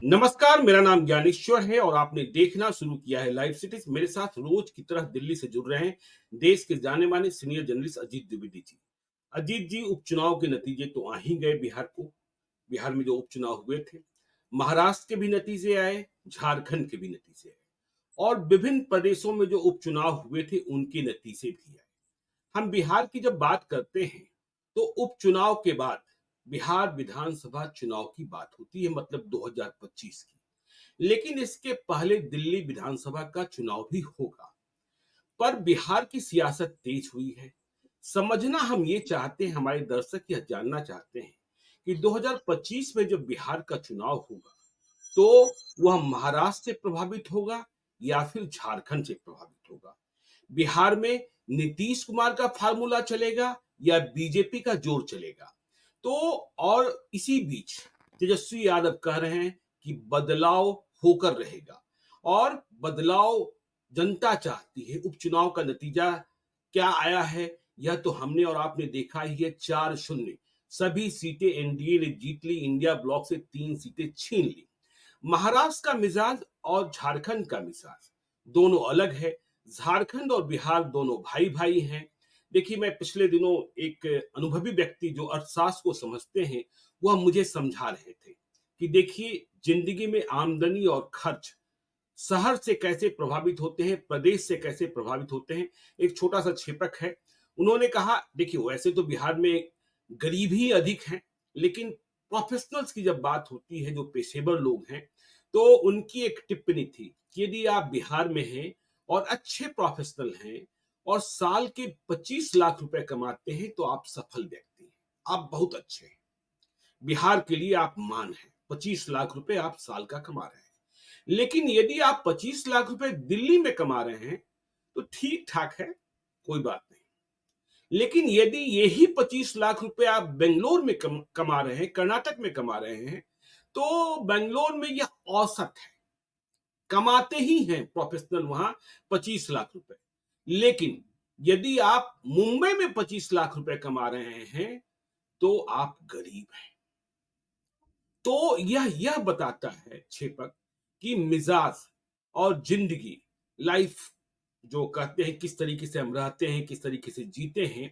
नमस्कार, मेरा नाम ज्ञानेश्वर है और आपने देखना शुरू किया है लाइव सिटीज। मेरे साथ रोज की तरह दिल्ली से जुड़ रहे हैं देश के जाने माने सीनियर जर्नलिस्ट अजीत द्विवेदी जी। अजीत जी, उपचुनाव के नतीजे तो आ ही गए बिहार को। बिहार में जो उपचुनाव हुए थे, महाराष्ट्र के भी नतीजे आए, झारखंड के भी नतीजे आए और विभिन्न प्रदेशों में जो उपचुनाव हुए थे उनके नतीजे भी आए। हम बिहार की जब बात करते हैं तो उपचुनाव के बाद बिहार विधानसभा चुनाव की बात होती है, मतलब 2025 की। लेकिन इसके पहले दिल्ली विधानसभा का चुनाव भी होगा। पर बिहार की सियासत तेज हुई है। समझना हम ये चाहते हैं, हमारे दर्शक यह जानना चाहते हैं कि 2025 में जब बिहार का चुनाव होगा तो वह महाराष्ट्र से प्रभावित होगा या फिर झारखंड से प्रभावित होगा। बिहार में नीतीश कुमार का फार्मूला चलेगा या बीजेपी का जोर चलेगा। तो और इसी बीच तेजस्वी यादव कह रहे हैं कि बदलाव होकर रहेगा और बदलाव जनता चाहती है। उपचुनाव का नतीजा क्या आया है यह तो हमने और आपने देखा ही है। 4-0 सभी सीटें एनडीए ने जीत ली। इंडिया ब्लॉक से 3 सीटें छीन ली। महाराष्ट्र का मिजाज और झारखंड का मिजाज दोनों अलग है। झारखंड और बिहार दोनों भाई भाई हैं। देखिए, मैं पिछले दिनों एक अनुभवी व्यक्ति जो अर्थशास्त्र को समझते हैं वह मुझे समझा रहे थे कि देखिए, जिंदगी में आमदनी और खर्च शहर से कैसे प्रभावित होते हैं, प्रदेश से कैसे प्रभावित होते हैं। एक छोटा सा क्षेपक है। उन्होंने कहा, देखिए वैसे तो बिहार में गरीब ही अधिक हैं, लेकिन प्रोफेशनल्स की जब बात होती है, जो पेशेवर लोग हैं, तो उनकी एक टिप्पणी थी कि यदि आप बिहार में हैं और अच्छे प्रोफेशनल हैं और साल के 25 लाख रुपए कमाते हैं तो आप सफल व्यक्ति हैं, आप बहुत अच्छे हैं। बिहार के लिए आप मान हैं। 25 लाख रुपए आप साल का कमा रहे हैं। लेकिन यदि आप 25 लाख रुपए दिल्ली में कमा रहे हैं तो ठीक ठाक है, कोई बात नहीं। लेकिन यदि यही 25 लाख रुपए आप बेंगलोर में कमा रहे हैं, कर्नाटक में कमा रहे हैं, तो बेंगलोर में यह औसत है। कमाते ही हैं प्रोफेशनल वहां 25 लाख रुपए। लेकिन यदि आप मुंबई में 25 लाख रुपए कमा रहे हैं तो आप गरीब हैं। तो यह बताता है छेपक कि मिजाज और जिंदगी, लाइफ जो कहते हैं, किस तरीके से हम रहते हैं, किस तरीके से जीते हैं।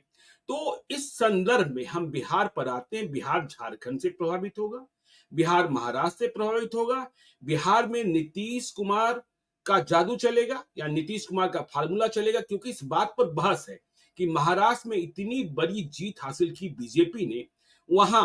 तो इस संदर्भ में हम बिहार पर आते हैं। बिहार झारखंड से प्रभावित होगा, बिहार महाराष्ट्र से प्रभावित होगा। बिहार में नीतीश कुमार का जादू चलेगा या नीतीश कुमार का फार्मूला चलेगा, क्योंकि इस बात पर बहस है कि महाराष्ट्र में इतनी बड़ी जीत हासिल की बीजेपी ने, वहां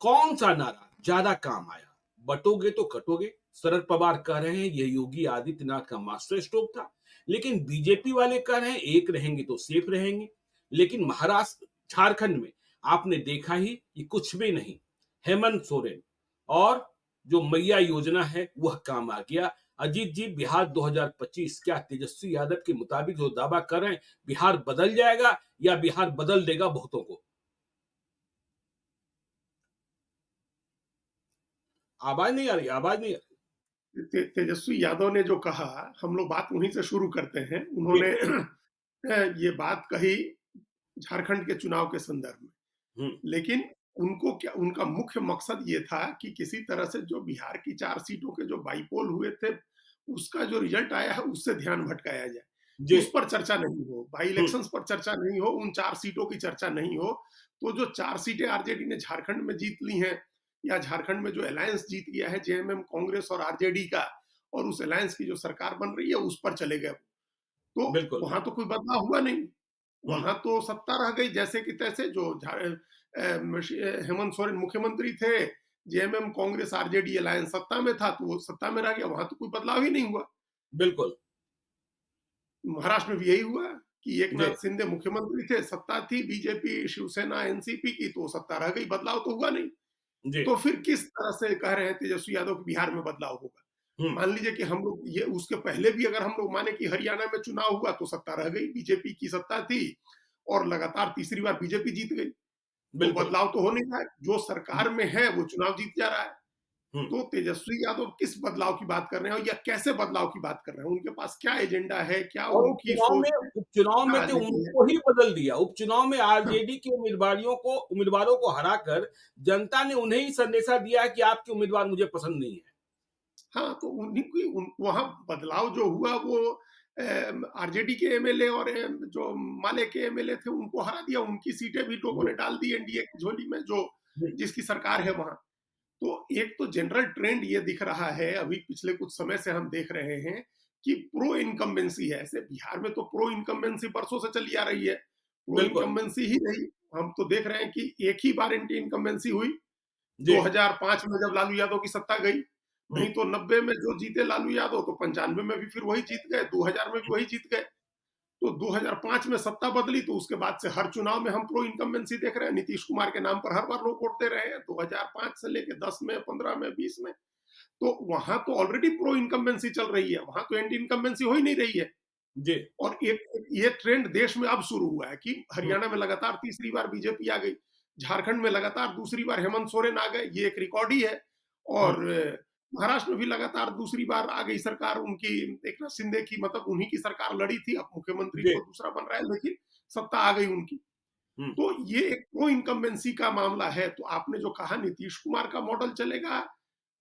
कौन सा नारा ज्यादा काम आया। बटोगे तो कटोगे, शरद पवार कह रहे हैं यह योगी आदित्यनाथ का मास्टर स्ट्रोक था। लेकिन बीजेपी वाले कह रहे हैं एक रहेंगे तो सेफ रहेंगे। लेकिन महाराष्ट्र झारखंड में आपने देखा ही कि कुछ भी नहीं। हेमंत सोरेन और जो मैया योजना है वह काम आ गया। अजीत जी, बिहार 2025 क्या तेजस्वी यादव के मुताबिक जो दावा कर रहे हैं, बिहार बदल जाएगा या बिहार बदल देगा बहुतों को? आवाज नहीं आ रही, आवाज नहीं आ रही। तेजस्वी यादव ने जो कहा, हम लोग बात वहीं से शुरू करते हैं। जी। उन्होंने ये बात कही झारखंड के चुनाव के संदर्भ में। हम्म। लेकिन उनको क्या, उनका मुख्य मकसद ये था कि किसी तरह से जो बिहार की 4 सीटों के जो बाईपोल हुए थे, उसका जो रिजल्ट आया है उससे ध्यान भटकाया जाए। जी। उस पर चर्चा नहीं हो, बाई हम्म। इलेक्शंस पर चर्चा नहीं हो, उन 4 सीटों की चर्चा नहीं हो। तो जो 4 सीटें आरजेडी ने झारखंड में जीत ली हैं, या झारखंड में जो अलायंस जीत गया है जेएमएम, कांग्रेस और आरजेडी का, और उस अलायंस की जो सरकार बन रही है उस पर चले गए। तो बिल्कुल। वहां तो कोई बदलाव हुआ नहीं। हुँ। वहां तो सत्ता रह गई जैसे कि तैसे। जो हेमंत सोरेन मुख्यमंत्री थे, जेएमएम कांग्रेस आरजेडी अलायंस सत्ता में था, तो वो सत्ता में रह गया। वहां तो कोई बदलाव ही नहीं हुआ। बिल्कुल। महाराष्ट्र में भी यही हुआ कि एक जी। नाथ शिंदे मुख्यमंत्री थे, सत्ता थी बीजेपी शिवसेना एनसीपी की, तो सत्ता रह गई, बदलाव तो हुआ नहीं। जी। तो फिर किस तरह से कह रहे हैं तेजस्वी यादव कि बिहार में बदलाव होगा? हुँ। मान लीजिए कि हम लोग ये उसके पहले भी अगर हम लोग माने कि हरियाणा में चुनाव हुआ तो सत्ता रह गई, बीजेपी की सत्ता थी और लगातार तीसरी बार बीजेपी जीत गई। तो बिल्कुल। बदलाव तो हो नहीं रहा है। जो सरकार में है वो चुनाव जीत जा रहा है। हुँ। तो तेजस्वी यादव किस बदलाव की बात कर रहे हैं या कैसे बदलाव की बात कर रहे हैं? उनके पास क्या एजेंडा है? क्या और उनकी सोच है? उपचुनाव क्या में तो राजनीति है? उनको ही बदल दिया। उपचुनाव में आरजेडी के उम्मीदवारों को हराकर जनता ने उन्हें ही संदेशा दिया है कि आपके उम्मीदवार मुझे पसंद नहीं है। हाँ, तो उन्हीं की वहाँ बदलाव जो हुआ वो आरजेडी के एमएलए और जो माले के एमएलए थे उनको हरा दिया, उनकी सीटें भी लोगों जी, ने डाल दी एनडीए की झोली में, जो जी, जिसकी सरकार है वहाँ। तो एक तो जनरल ट्रेंड ये दिख रहा है, अभी पिछले कुछ समय से हम देख रहे हैं कि प्रो इनकम्बेंसी है। ऐसे बिहार में तो प्रो इनकम्बेंसी बरसों से चली आ रही है, प्रो बिल्कुल। इनकम्बेंसी ही रही। हम तो देख रहे हैं कि एक ही बार एंटी इनकम्बेंसी हुई, जी, 2005 में जब लालू यादव की सत्ता गई। हुँ, नहीं तो 90 में जो जीते लालू यादव, तो 95 में भी फिर वही जीत गए, 2000 में भी वही जीत गए। तो 2005 में सत्ता बदली, तो उसके बाद से हर चुनाव में हम प्रो इनकम्बेंसी देख रहे हैं। नीतीश कुमार के नाम पर हर बार लोग वोट दे रहे हैं, 2005 से लेके 10 में, 15 में, 20 में। तो वहां तो ऑलरेडी प्रो इनकम्बेंसी चल रही है, वहां तो एंटी इनकम्बेंसी हो ही नहीं रही है। जी, और एक ये ट्रेंड देश में अब शुरू हुआ है कि हुँ, हरियाणा में लगातार तीसरी बार बीजेपी आ गई, झारखंड में लगातार दूसरी बार हेमंत सोरेन आ गए, ये एक रिकॉर्ड ही है। हुँ, और महाराष्ट्र में भी लगातार दूसरी बार आ गई सरकार उनकी, एकनाथ शिंदे की, मतलब उन्हीं की सरकार लड़ी थी, अब मुख्यमंत्री जी, को दूसरा बन रहा है, लेकिन सत्ता आ गई उनकी। हुँ, तो ये एक प्रो इनकम्बेंसी का मामला है। तो आपने जो कहा नीतीश कुमार का मॉडल चलेगा,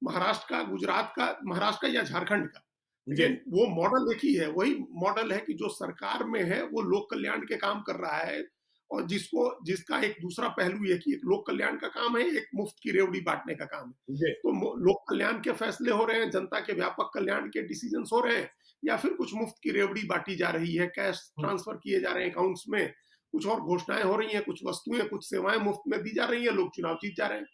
महाराष्ट्र का, गुजरात का, महाराष्ट्र का या झारखंड का, जी, अगेन वो मॉडल एक ही है, वही मॉडल है कि जो सरकार में है वो लोक कल्याण के काम कर रहा है, और जिसका एक दूसरा पहलू ये कि एक लोक कल्याण का काम है, एक मुफ्त की रेवड़ी बांटने का काम है। जी, तो लोक कल्याण के फैसले हो रहे हैं, जनता के व्यापक कल्याण के डिसीजन हो रहे हैं, या फिर कुछ मुफ्त की रेवड़ी बांटी जा रही है, कैश हुँ, ट्रांसफर किए जा रहे हैं अकाउंट्स में, कुछ और घोषणाएं हो रही हैं, कुछ वस्तुएं, कुछ सेवाएं मुफ्त में दी जा रही है, लोग चुनाव जीत जा रहे हैं।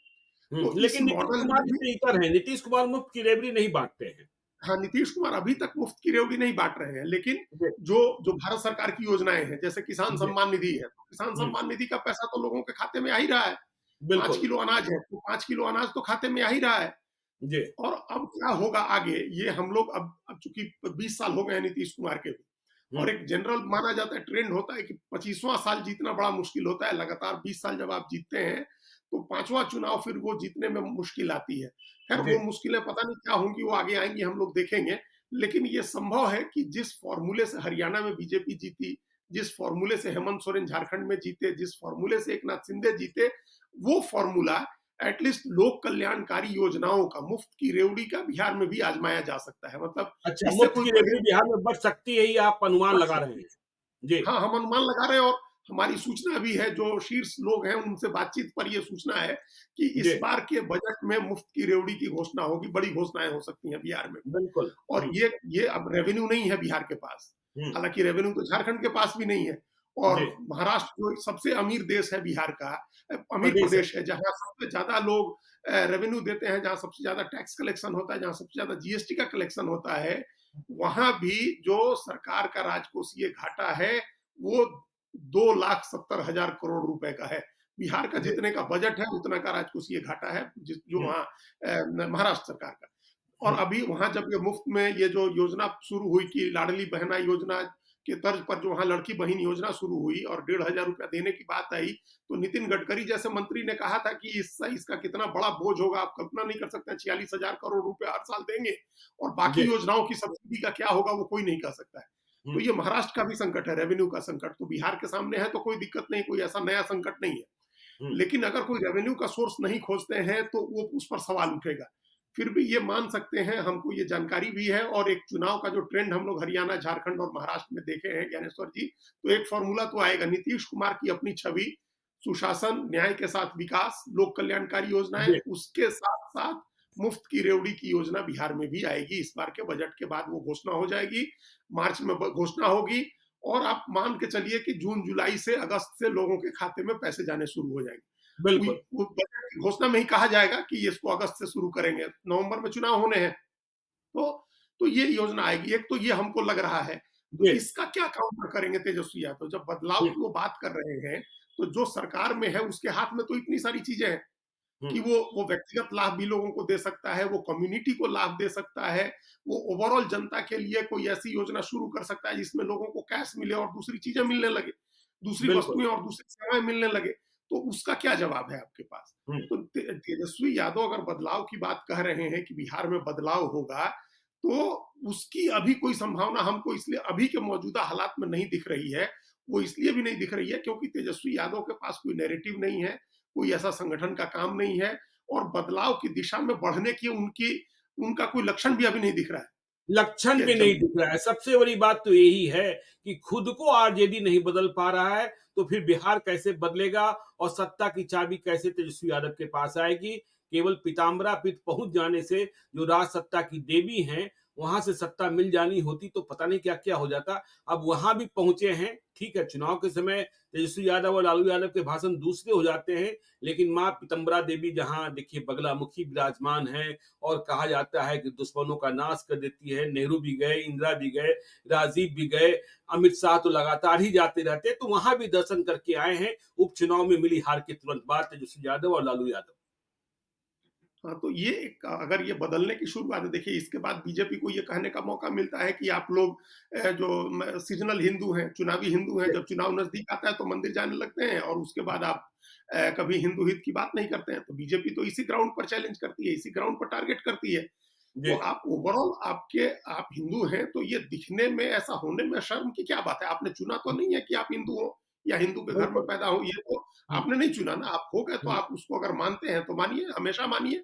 हुँ, तो इस लेकिन नीतीश मॉडल कुमार में भी, इससे इतर हैं, नीतीश कुमार मुफ्त की रेवड़ी नहीं बाँटते हैं। हाँ, नीतीश कुमार अभी तक मुफ्त की रेवड़ी नहीं बाँट रहे हैं, लेकिन जी, जो जो भारत सरकार की योजनाएँ हैं, जैसे किसान जी, सम्मान निधि है, तो किसान हुँ, सम्मान निधि का पैसा तो लोगों के खाते में आ ही रहा है। 5 बिल्कुल, किलो अनाज है, तो 5 किलो अनाज तो खाते में आ ही रहा है। जी, और अब क्या होगा आगे, ये हम लोग अब चूँकि 20 साल हो गए हैं नीतीश कुमार के भी, हुँ, और एक जनरल माना जाता है, ट्रेंड होता है कि 25वाँ साल जीतना बड़ा मुश्किल होता है। लगातार 20 साल जब आप जीतते हैं, तो 5वाँ चुनाव फिर वो जीतने में मुश्किल आती है। खैर जी, वो मुश्किलें पता नहीं क्या होंगी, वो आगे आएँगी, हम लोग देखेंगे। लेकिन ये संभव है कि जिस फ़ॉर्मूले से हरियाणा में बीजेपी जीती, जिस फ़ॉर्मूले से हेमंत सोरेन झारखंड में जीते, जिस फ़ॉर्मूले से एकनाथ शिंदे जीते, वो फ़ॉर्मूला एटलीस्ट लोक कल्याणकारी योजनाओं का, मुफ्त की रेवड़ी का बिहार में भी आज़माया जा सकता है। मतलब अच्छा इससे मुफ्त कोई की बड़े रेवड़ी बिहार में बढ़ सकती है, ये आप अनुमान बढ़ लगा रहे सकती हैं। है। जी, हाँ, हम अनुमान लगा रहे हैं, और हमारी सूचना भी है, जो शीर्ष लोग हैं उनसे बातचीत पर ये सूचना है कि जी, इस बार के बजट में मुफ्त की रेवड़ी की घोषणा होगी, बड़ी घोषणाएँ हो सकती हैं बिहार में भी। बिल्कुल, और हुँ, ये अब रेवेन्यू नहीं है बिहार के पास। हुँ, हालाँकि रेवेन्यू तो झारखंड के पास भी नहीं है। और जी, महाराष्ट्र जो सबसे अमीर देश है बिहार का, अमीर प्रदेश है। प्रदेश है, जहाँ सबसे ज़्यादा लोग रेवेन्यू देते हैं, जहाँ सबसे ज़्यादा टैक्स कलेक्शन होता है, जहाँ सबसे ज़्यादा जीएसटी का कलेक्शन होता है, वहाँ भी जो सरकार का राजकोषीय घाटा है, वो 2,70,000 करोड़ रुपए का है। बिहार का जी, जितने का बजट है, उतना का राजकोषीय घाटा है, जो हुँ, वहाँ महाराष्ट्र सरकार का। और हुँ, अभी वहाँ जब ये मुफ्त में ये जो योजना शुरू हुई कि लाडली बहना योजना के तर्ज पर जो वहाँ लड़की बहन योजना शुरू हुई और 1,500 रुपया देने की बात आई, तो नितिन गडकरी जैसे मंत्री ने कहा था कि इसका कितना बड़ा बोझ होगा, आप कल्पना नहीं कर सकते हैं, 46,000 करोड़ रुपए हर साल देंगे, और बाकी जी, योजनाओं की सब्सिडी का क्या होगा वो कोई नहीं कह सकता है। हुँ, तो ये महाराष्ट्र का भी संकट है, रेवेन्यू का संकट तो बिहार के सामने है, तो कोई दिक्कत नहीं, कोई ऐसा नया संकट नहीं है। हुँ, लेकिन अगर कोई रेवेन्यू का सोर्स नहीं खोजते हैं, तो वो उस पर सवाल उठेगा। फिर भी ये मान सकते हैं, हमको ये जानकारी भी है, और एक चुनाव का जो ट्रेंड हम लोग हरियाणा, झारखंड और महाराष्ट्र में देखे हैं ज्ञानेश्वर जी, तो एक फॉर्मूला तो आएगा। नीतीश कुमार की अपनी छवि, सुशासन, न्याय के साथ विकास, लोक कल्याणकारी योजनाएं, जी, उसके साथ साथ मुफ्त की रेवड़ी की योजना बिहार में भी आएगी। इस बार के बजट के बाद वो घोषणा हो जाएगी, मार्च में घोषणा होगी, और आप मान के चलिए कि जून जुलाई से अगस्त से लोगों के खाते में पैसे जाने शुरू हो जाएंगे। बिल्कुल, वो बजट की घोषणा में ही कहा जाएगा कि ये इसको अगस्त से शुरू करेंगे, नवंबर में चुनाव होने हैं। तो तो ये योजना आएगी। एक तो ये हमको लग रहा है। तो जी, इसका क्या काउंटर करेंगे तेजस्वी यादव? जब बदलाव हुँ, की वो बात कर रहे हैं, तो जो सरकार में है उसके हाथ में तो इतनी सारी चीजें हैं हुँ, कि वो व्यक्तिगत लाभ भी लोगों को दे सकता है, वो कम्युनिटी को लाभ दे सकता है, वो ओवरऑल जनता के लिए कोई ऐसी योजना शुरू कर सकता है जिसमें लोगों को कैश मिले और दूसरी चीजें मिलने लगे, दूसरी बिल्कुल, वस्तुएं और दूसरी सेवाएं मिलने लगे। तो उसका क्या जवाब है आपके पास? हुँ, तो तेजस्वी यादव अगर बदलाव की बात कह रहे हैं कि बिहार में बदलाव होगा, तो उसकी अभी कोई संभावना हमको इसलिए अभी के मौजूदा हालात में नहीं दिख रही है। वो इसलिए भी नहीं दिख रही है क्योंकि तेजस्वी यादव के पास कोई नैरेटिव नहीं है, कोई ऐसा संगठन का काम नहीं है, और बदलाव की दिशा में बढ़ने की उनकी उनका कोई लक्षण भी अभी नहीं दिख रहा है लक्षण कि भी नहीं जब दिख रहा है। सबसे बड़ी बात तो यही है कि खुद को आरजेडी नहीं बदल पा रहा है, तो फिर बिहार कैसे बदलेगा और सत्ता की चाबी कैसे तेजस्वी यादव के पास आएगी? केवल पीताम्बरा पीठ पहुँच जाने से जो राज सत्ता की देवी हैं, वहाँ से सत्ता मिल जानी होती तो पता नहीं क्या-क्या हो जाता। अब वहाँ भी पहुँचे हैं, ठीक है, चुनाव के समय तेजस्वी यादव और लालू यादव के भाषण दूसरे हो जाते हैं, लेकिन माँ पीताम्बरा देवी जहाँ देखिए बगलामुखी विराजमान हैं और कहा जाता है कि दुश्मनों का नाश कर देती है। नेहरू भी गए, इंदिरा भी गए, राजीव भी गए, अमित शाह तो लगातार ही जाते रहते हैं, तो वहां भी दर्शन करके आए हैं। उपचुनाव में मिली हार के तुरंत बाद तेजस्वी यादव और लालू यादव। हाँ, तो ये एक अगर ये बदलने की शुरुआत है, देखिए इसके बाद बीजेपी को ये कहने का मौका मिलता है कि आप लोग जो सीजनल हिंदू हैं, चुनावी हिंदू हैं, जब चुनाव नजदीक आता है तो मंदिर जाने लगते हैं और उसके बाद आप कभी हिंदू हित की बात नहीं करते हैं। तो बीजेपी तो इसी ग्राउंड पर चैलेंज करती है, इसी ग्राउंड पर टारगेट करती है। तो जी, आप ओवरऑल आप हिंदू हैं, तो ये दिखने में, ऐसा होने में शर्म की क्या बात है? आपने चुना तो नहीं है कि आप हिंदू हो या हिंदू के घर में बिल्कुल। पैदा हो, ये तो हुँ, आपने नहीं चुना ना, आप हो गए तो हुँ, आप उसको अगर मानते हैं तो मानिए, हमेशा मानिए।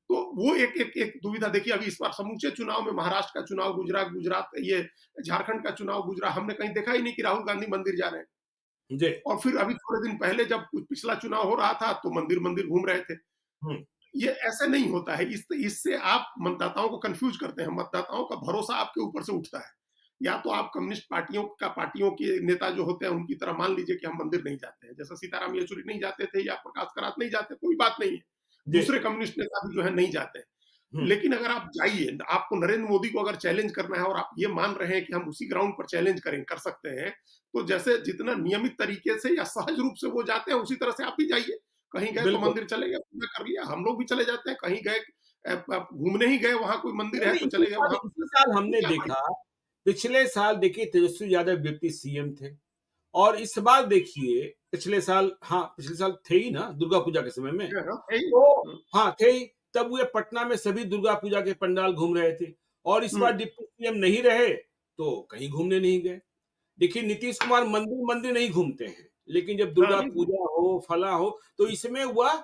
तो वो एक दुविधा देखिए, अभी इस बार समूचे चुनाव में महाराष्ट्र का चुनाव गुजरा, गुजरात ये झारखंड का चुनाव गुजरा, हमने कहीं देखा ही नहीं कि राहुल गांधी मंदिर जा रहे हैं। जी, और फिर अभी थोड़े दिन पहले जब पिछला चुनाव हो रहा था तो मंदिर मंदिर घूम रहे थे। हुँ, ये ऐसे नहीं होता है, इससे आप मतदाताओं को कंफ्यूज करते हैं, मतदाताओं का भरोसा आपके ऊपर से उठता है। या तो आप कम्युनिस्ट पार्टियों के नेता जो होते हैं उनकी तरह मान लीजिए कि हम मंदिर नहीं जाते हैं, जैसे सीताराम येचुरी नहीं जाते थे या प्रकाश करात नहीं जाते, कोई बात नहीं है। जी, दूसरे कम्युनिस्ट नेता भी जो है नहीं जाते हैं। हुँ, लेकिन अगर आप जाइए, आपको नरेंद्र मोदी को अगर चैलेंज करना है और आप ये मान रहे हैं कि हम उसी ग्राउंड पर चैलेंज कर सकते हैं, तो जैसे जितना नियमित तरीके से या सहज रूप से वो जाते हैं, उसी तरह से आप भी जाइए। कहीं गए तो बिल्कुल। मंदिर चले गए, पूजा कर लिया, हम लोग भी चले जाते हैं। कहीं गए आप घूमने ही गए, वहाँ कोई मंदिर नहीं, है नहीं, तो चले गए वहाँ। इसी साल हमने क्या फ़र्क देखा, पिछले साल देखिए तेजस्वी यादव डिप्टी सीएम थे और इस बार देखिए पिछले साल हाँ, पिछले साल थे ही ना दुर्गा पूजा के समय में। है ना? है ही। तो हुँ, हाँ, थे ही। तब वे पटना में सभी दुर्गा पूजा के पंडाल घूम रहे थे और इस हुँ, बार डिप्टी सीएम नहीं रहे, तो कहीं घूमने नहीं गए। देखिए नीतीश कुमार मंदिर-मंदिर नहीं घूमते हैं, लेकिन जब हाँ, दुर्गा नहीं पूजा हो, फलाँ हो, तो इसमें वह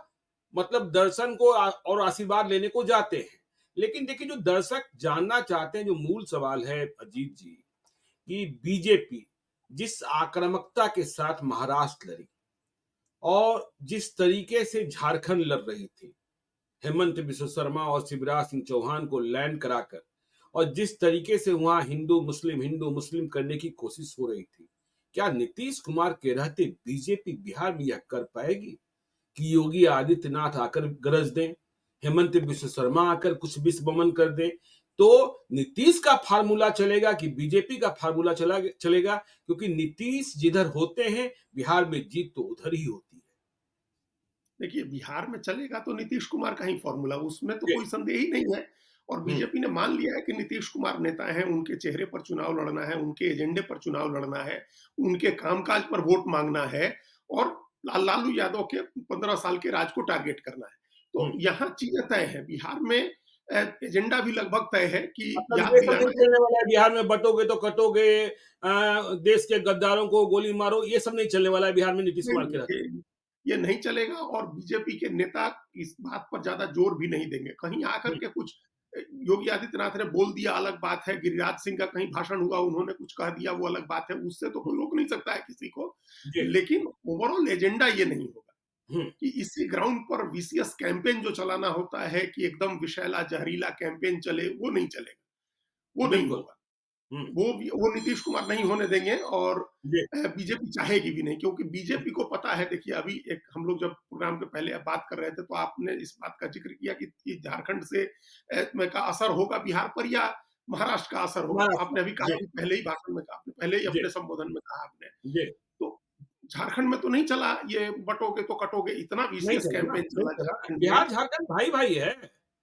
मतलब दर्शन को और आशीर्वाद लेने को जाते हैं। लेकिन देखिए जो दर्शक जानना चाहते हैं, जो मूल सवाल है अजीत जी, कि बीजेपी जिस आक्रामकता के साथ महाराष्ट्र लड़ी और जिस तरीके से झारखंड लड़ रही थी, हेमंत बिश्व शर्मा और शिवराज सिंह चौहान को लैंड कराकर और जिस तरीके से वहां हिंदू मुस्लिम करने की कोशिश हो रही थी, क्या नीतीश कुमार के रहते बीजेपी बिहार में यह कर पाएगी कि योगी आदित्यनाथ आकर गरज दें, हेमंत बिश्व शर्मा आकर कुछ विस्फोमन कर दें, तो नीतीश का फार्मूला चलेगा कि बीजेपी का फार्मूला चलेगा, क्योंकि नीतीश जिधर होते हैं बिहार में जीत तो उधर ही होती है। देखिए, बिहार में चलेगा तो नीतीश कुमार का ही फ़ॉर्मूला, उसमें तो जी, कोई संदेह ही नहीं है। और हम्म, बीजेपी ने मान लिया है कि नीतीश कुमार नेता हैं, उनके चेहरे पर चुनाव लड़ना है, उनके एजेंडे पर चुनाव लड़ना है, उनके कामकाज पर वोट माँगना है और लालू यादव के 15 साल के राज को टारगेट करना है। तो हम्म। यहाँ चीज़ें तय हैं, बिहार में एजेंडा भी लगभग तय है कि मतलब याद ये सब नहीं दिलाना है। चलने वाला है बिहार में, बटोगे तो कटोगे, देश के गद्दारों को गोली मारो, ये सब नहीं चलने वाला है बिहार में नीतीश कुमार नहीं, के रहते। ये नहीं चलेगा और बीजेपी के नेता इस बात पर ज़्यादा जोर भी नहीं देंगे। कहीं आकर हम्म, के कुछ योगी आदित्यनाथ ने बोल दिया अलग बात है, गिरिराज सिंह का कहीं भाषण हुआ, उन्होंने कुछ कह दिया वो अलग बात है, उससे तो कोई रोक नहीं सकता है किसी को। जी, लेकिन ओवरऑल एजेंडा ये नहीं होगा हम्म, कि इसी ग्राउंड पर वीसीएस कैंपेन जो चलाना होता है कि एकदम विषैला, जहरीला कैंपेन चले, वो नहीं चलेगा, वो नहीं बिल्कुल, होगा। हम्म, वो नीतीश कुमार नहीं होने देंगे और जी, बीजेपी चाहेगी भी नहीं, क्योंकि बीजेपी को पता है। देखिए, अभी एक हम लोग जब प्रोग्राम के पहले बात कर रहे थे तो आपने इस बात का जिक्र किया कि झारखंड से में का असर होगा बिहार पर या महाराष्ट्र का असर होगा। तो महाराष्ट्र, आपने अभी कहा, जी, अभी पहले ही भाषण में कहा, आपने पहले ही जी, अपने संबोधन में कहा आपने। जी, तो झारखंड में तो नहीं चला ये बटोगे तो कटोगे, इतना नहीं विशियस चला ना, कैंपेन नहीं चला चला। झारखंड में। बिहार झारखंड भाई-भाई है।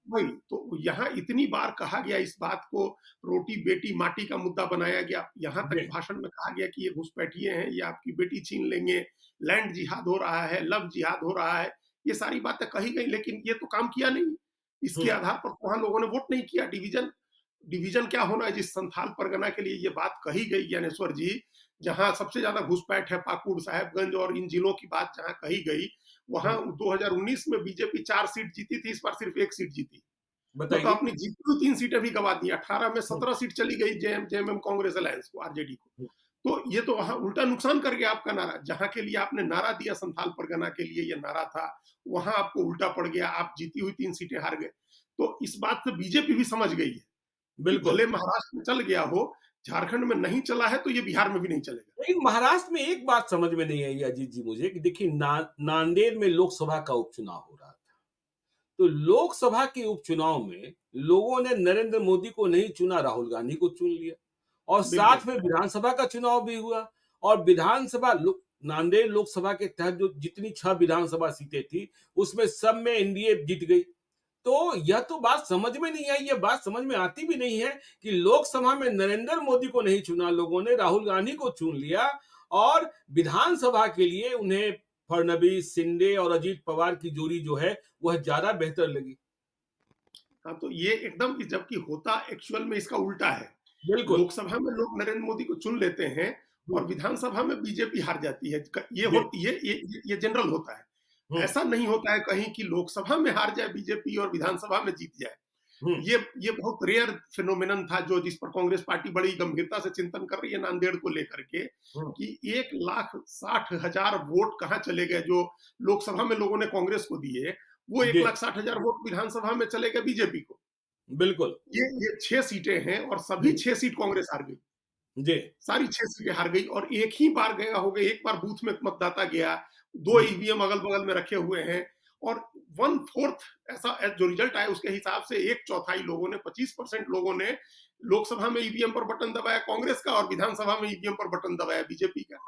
वही, तो यहाँ इतनी बार कहा गया, इस बात को रोटी-बेटी माटी का मुद्दा बनाया गया। यहाँ तक जी, भाषण में कहा गया कि ये घुसपैठिए हैं, ये आपकी बेटी छीन लेंगे, लैंड जिहाद हो रहा है, लव जिहाद हो रहा है। ये सारी बातें कही गई, लेकिन ये तो काम किया नहीं। इसके हम्म, आधार पर वहाँ लोगों ने वोट नहीं किया। डिवीज़न डिवीज़न क्या होना है, जिस संथाल परगना के लिए ये बात कही गई ज्ञानेश्वर जी, जहाँ सबसे ज़्यादा घुसपैठ है, पाकुड़, साहेबगंज और इन जिलों की बात जहाँ कही गई, वहाँ हम्म, 2019 में बीजेपी 4 सीट जीती थी, इस बार सिर्फ 1 सीट जीती। मतलब बताइए। अपनी जीती हुई 3 सीटें भी गँवा दी, 18 में 17 सीट चली गई जेएमएम कांग्रेस अलायंस को, आरजेडी को। तो ये तो वहाँ उल्टा नुकसान कर गया आपका नारा। जहाँ के लिए आपने नारा दिया संथाल परगना के लिए ये नारा था, वहाँ आपको उल्टा पड़ गया, आप जीती हुई 3 सीटें हार गए। तो इस बात से बीजेपी भी समझ गई है कि बिल्कुल। भले महाराष्ट्र में चल गया हो, झारखंड में नहीं चला है तो ये बिहार में भी नहीं चलेगा। लेकिन महाराष्ट्र में एक बात समझ में नहीं आई अजीत जी मुझे कि देखिए नांदेड़ में लोकसभा का उपचुनाव हो रहा था। तो लोकसभा के उपचुनाव में लोगों ने नरेंद्र मोदी को नहीं चुना, राहुल गांधी को चुन लिया और बिल्कुल, साथ में विधानसभा का चुनाव भी हुआ और विधानसभा नांदेड़ लोकसभा के तहत जो जितनी 6 विधानसभा सीटें थी उसमें सब में एनडीए जीत गई। तो यह तो बात समझ में नहीं आई, यह बात समझ में आती भी नहीं है कि लोकसभा में नरेंद्र मोदी को नहीं चुना लोगों ने, राहुल गांधी को चुन लिया और विधानसभा के लिए उन्हें फडणवीस, शिंदे और अजीत पवार की जोड़ी जो है वह ज्यादा बेहतर लगी। हाँ, तो ये एकदम जबकि होता एक्चुअल में इसका उल्टा है। बिल्कुल। लोकसभा में लोग नरेंद्र मोदी को चुन लेते हैं हुँ, और विधानसभा में बीजेपी हार जाती है। ये जी, हो ये जनरल होता है। हुँ, ऐसा नहीं होता है कहीं कि लोकसभा में हार जाए बीजेपी और विधानसभा में जीत जाए। हुँ, ये बहुत रेयर फिनोमेनन था जो जिस पर कांग्रेस पार्टी बड़ी गंभीरता से चिंतन कर रही है नांदेड़ को लेकर के हुँ, कि 1,60,000 वोट कहाँ चले गए जो लोकसभा में लोगों ने कांग्रेस को दिए, वो जी, 1,60,000 वोट विधानसभा में चले गए बीजेपी को। बिल्कुल। ये 6 सीटें हैं और सभी हुँ, 6 सीट कांग्रेस हार गई। जी, सारी 6 सीटें हार गई और एक ही बार गया होगा, एक बार बूथ में मतदाता गया, 2 हुँ, ईवीएम अगल-बगल में रखे हुए हैं और 1/4 ऐसा जो रिजल्ट आया उसके हिसाब से 1/4 लोगों ने 25% लोगों ने लोकसभा में ईवीएम पर बटन दबाया कांग्रेस का और विधानसभा में ईवीएम पर बटन दबाया बीजेपी का।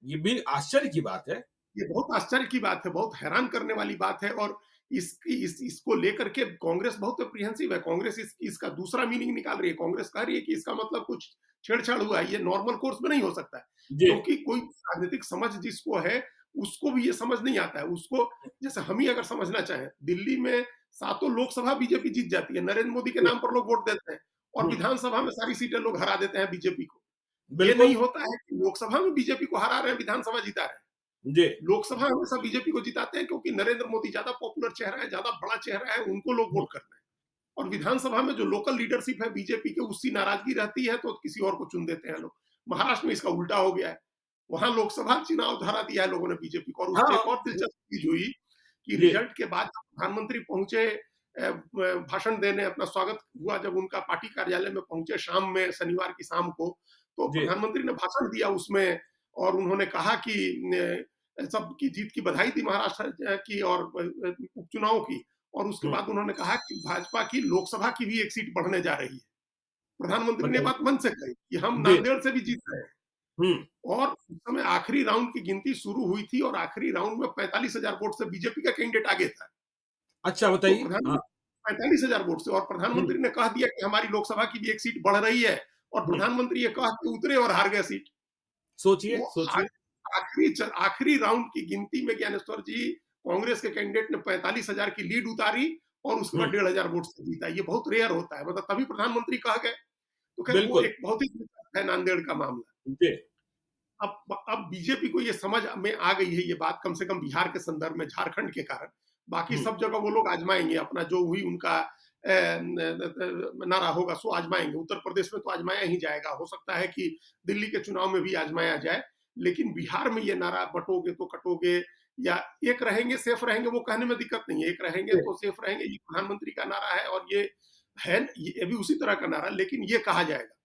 ये भी आश्चर्य की बात है। ये बहुत आश्चर्य की बात है, बहुत हैरान करने वाली बात है और इसको लेकर के कांग्रेस बहुत एप्रीहेंसिव है। कांग्रेस इसका दूसरा मीनिंग निकाल रही है। कांग्रेस कह रही है कि इसका मतलब कुछ छेड़छाड़ हुआ है, ये नॉर्मल कोर्स में नहीं हो सकता है। जी, क्योंकि कोई राजनीतिक समझ जिसको है, उसको भी ये समझ नहीं आता है। उसको जैसे हम ही अगर समझना चाहें, दिल्ली में सातों लोकसभा बीजेपी जीत जाती है, नरेंद्र मोदी के जी, नाम पर लोग वोट देते हैं और हुँ, विधानसभा में सारी सीटें लोग हरा देते हैं बीजेपी को। ये बिल्कुल, नहीं होता है कि लोकसभा में बीजेपी को हरा रहे हैं, विधानसभा जिता रहे हैं। जी, लोकसभा हमेशा बीजेपी को जिताते हैं क्योंकि नरेंद्र मोदी ज्यादा पॉपुलर चेहरा है, ज्यादा बड़ा चेहरा है, उनको लोग हुँ, वोट करते हैं। और विधानसभा में जो लोकल लीडरशिप है बीजेपी के, उसकी नाराजगी रहती है तो किसी और को चुन देते हैं लोग। महाराष्ट्र में इसका उल्टा हो गया है। वहां लोकसभा चुनाव हरा दिया है लोगों ने बीजेपी को और उससे हाँ, एक और दिलचस्प चीज हुई कि जी, रिजल्ट के बाद जब प्रधानमंत्री पहुंचे भाषण देने, अपना स्वागत हुआ जब उनका पार्टी कार्यालय में पहुंचे शाम में, शनिवार की शाम को, तो जी, प्रधानमंत्री ने भाषण दिया उसमें और उन्होंने कहा कि सबकी जीत की बधाई दी महाराष्ट्र की और उपचुनाव की और उसके हुँ, बाद उन्होंने कहा कि भाजपा की लोकसभा की भी एक सीट बढ़ने जा रही है। प्रधानमंत्री ने बताइए। बात मन से कही कि हम जी, नांदेड़ से भी जीत रहे हैं हुँ, और उस समय आखिरी राउंड की गिनती शुरू हुई थी और आखिरी राउंड में 45,000 वोट से बीजेपी का कैंडिडेट आगे था। अच्छा तो बताइए। हाँ, प्रधानमंत्री 45,000 वोट से और हुँ, प्रधानमंत्री ने कह दिया कि हमारी लोकसभा की भी एक सीट बढ़ रही है और हुँ, प्रधानमंत्री ये कह के उतरे और हार गए सीट। सोचिए, वो सोचिए। आखिरी राउंड की गिनती में ज्ञानेश्वर जी कांग्रेस के कैंडिडेट ने 45,000 की लीड उतारी और उसके हुँ, बाद 1,500 वोट से जीता। ये बहुत रेयर होता है, मतलब तभी प्रधानमंत्री कह गए। तो खैर वो बिल्कुल, एक बहुत ही दिलचस्प है नांदेड़ का मामला। जी, अब बीजेपी को ये समझ में आ गई है ये बात, कम से कम बिहार के संदर्भ में, झारखंड के कारण। बाकी हुँ, सब जगह वो लोग आजमाएंगे अपना, जो हुई उनका नारा होगा सो आजमाएंगे। उत्तर प्रदेश में तो आजमाया ही जाएगा, हो सकता है कि दिल्ली के चुनाव में भी आजमाया जाए, लेकिन बिहार में ये नारा बटोगे तो कटोगे या एक रहेंगे सेफ रहेंगे, वो कहने में दिक्कत नहीं है। एक रहेंगे जी, तो सेफ रहेंगे, ये प्रधानमंत्री का नारा है और ये है, ये भी उसी तरह का नारा, लेकिन ये कहा जाएगा।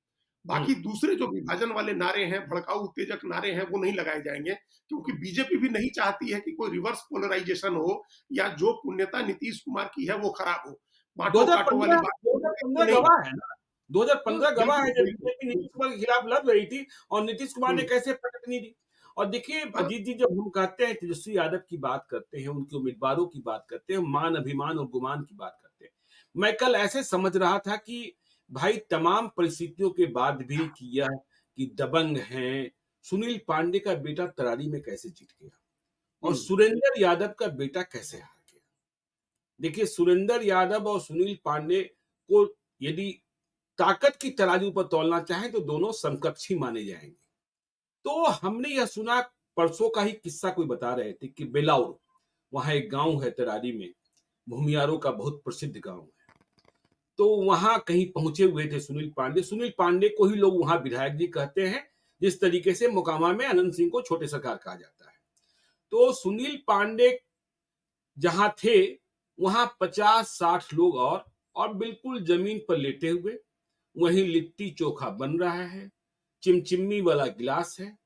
हुँ, बाकी दूसरे जो विभाजन वाले नारे हैं, भड़काऊ उत्तेजक नारे हैं, वो नहीं लगाए जाएंगे क्योंकि बीजेपी भी नहीं चाहती है कि कोई रिवर्स पोलराइजेशन हो या जो पुण्यता नीतीश कुमार की है वो खराब हो। बांटो काटो वाली 2015 बात वो 2015 नहीं। गवाह है ना, हाँ, 2015 गवाह बिल्कुल, है जब बिल्कुल, बीजेपी नीतीश बिल्कुल। कुमार के खिलाफ लड़ रही थी और नीतीश कुमार ने हुँ, कैसे पटकनी दी। और देखिए हाँ, अजीत जी जब हम कहते हैं तेजस्वी यादव की बात करते हैं, उनके उम्मीदवारों की बात करते हैं, मान, अभिमान और गुमान की बात करते हैं। मैं कल ऐसे समझ रहा था कि भाई तमाम परिस्थितियों के बाद भी कि दबंग हैं, सुनील पांडे का बेटा तरारी में कैसे जीत गया और हुँ, सुरेंद्र यादव का बेटा कैसे हार गया। देखिए सुरेंद्र यादव और सुनील पांडे को यदि ताकत की तराजू पर तौलना चाहें तो दोनों समकक्षी माने जाएंगे। तो हमने यह सुना, परसों का ही किस्सा कोई बता रहे थे कि बेलाउर, वहां एक गांव है तरारी में, भूमियारों का बहुत प्रसिद्ध गांव है। तो वहां कहीं पहुंचे हुए थे सुनील पांडे। सुनील पांडे को ही लोग वहां विधायक जी कहते हैं, जिस तरीके से मोकामा में अनंत सिंह को छोटे सरकार कहा जाता है। तो सुनील पांडे जहां थे, वहां 50-60 लोग और बिल्कुल जमीन पर लेटे हुए, वहीं लिट्टी चोखा बन रहा है, चिमचिम्मी वाला गिलास है,